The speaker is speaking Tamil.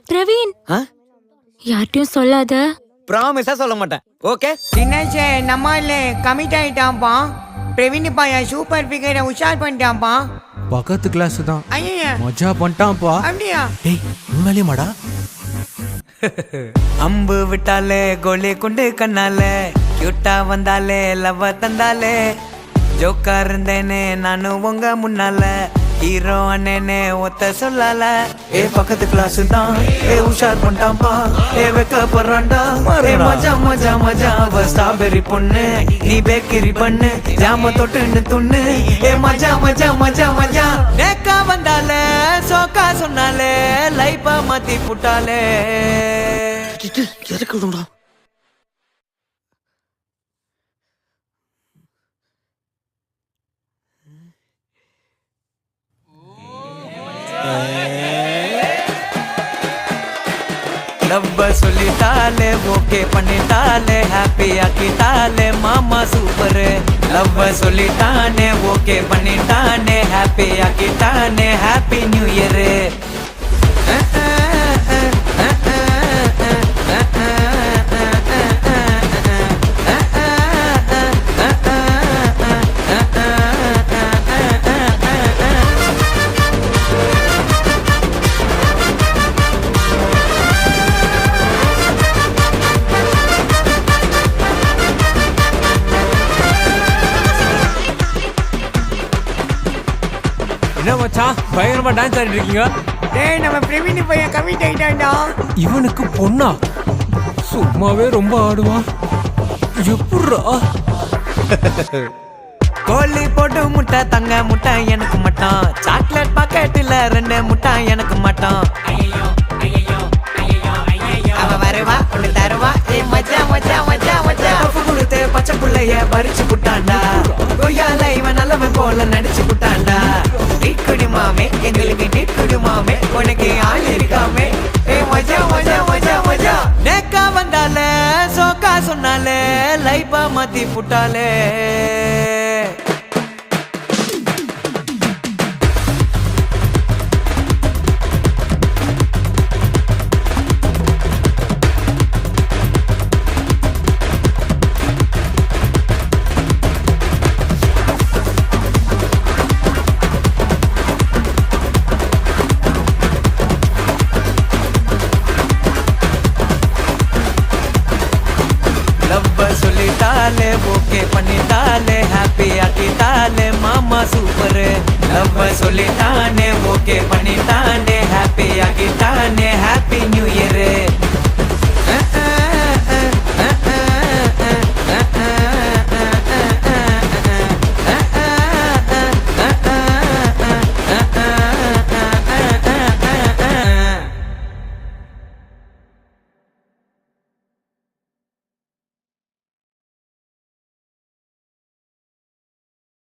பிரவீன், யார்ட்டையும் சொல்லாத. ப்ராமிஸா சொல்ல மாட்டேன். ஓகே தினேஷ் நம்மள கமிட் ஆயிட்டான்ப்பா. பிரவீன் பையன் சூப்பர் ஃபிகரை உஷார் பண்ணிட்டான்ப்பா. பக்கத்து கிளாஸ் தான். ஐயா மஜா பண்ணிட்டான்ப்பா. அப்படியா? டேய் உண்மையிலேயேமாடா? அம்பு விட்டாலே கோலி குண்டு கண்ணாலே கியூட்டா வந்தாலே லவ் தந்தாலே ஜோக்கா இருந்தேனே நானும் உங்க முன்னால ஹீரோ அண்ணனே ஒத்த சொல்லல. ஏ பக்கத்து கிளாஸ் தான் ஏ உஷார் பண்ணிட்டான்பா ஏ வெக்க போறான்டா ஏ மஜா மஜா மஜா அவ ஸ்ட்ராபெரி பொண்ணு நீ பேக்கரி பண்ணு ஜாம தொட்டுன்னு துண்ணு ஏ மஜா மஜா மஜா மஜா நேக்கா வந்தாலே சோக்கா சொன்னாலே லைஃபா மாத்தி புட்டாலே. எதுக்கு விடுடா? லவ்வ சொல்லிட்டாலே ஓகே பண்ணிட்டாலே ஹாப்பி ஆக்கிட்டாலே மாமா சூப்பர். லவ்வ சொல்லிட்டானே ஓகே பண்ணிட்டானே ஹாப்பி ஆக்கிட்டானே ஹாப்பி நியூ இயர். என்ன மச்சான் பயங்கரமா டான்ஸ் ஆடிட்டு இருக்கீங்க? டேய் நம்ம பிரவீன் பையன் கமிட் ஆயிட்டான்டா. இவனுக்கு பொண்ணா? சும்மாவே ரொம்ப ஆடுவான். எப்பட்றா? கோழி போட்டு முட்டை தங்க முட்டை எனக்கு மட்டும் சாக்லேட் பாக்கெட்டில் 2 முட்டை எனக்கு மட்டும். அவ வருவா ஒன்று தருவா ஏ மஜா மஜா மஜா மஜா கொடுத்து பச்சை புள்ளைய பறிச்சு புட்டாண்டா. கொய்யால இவன் நல்லவன் போல நடிச்சு புட்டாண்டா. டிக்குடி மாமே எங்களுக்கு டிக்குடி மாமே உனக்கு ஆள் இருக்காமே ஏ மஜா மஜா மஜா மஜா. நேக்கா வந்தாலே சோக்கா சொன்னாலே லைஃபா மாத்தி புட்டாலே. லவ்வ சொல்லிட்டாலே ஓகே பண்ணிட்டாலே ஹாப்பி ஆக்கிட்டாலே மாமா சூப்பர். லவ்வ சொல்லிட்டானே ஓகே பண்ணிட்டானே ஹாப்பி ஆக்கிட்டானே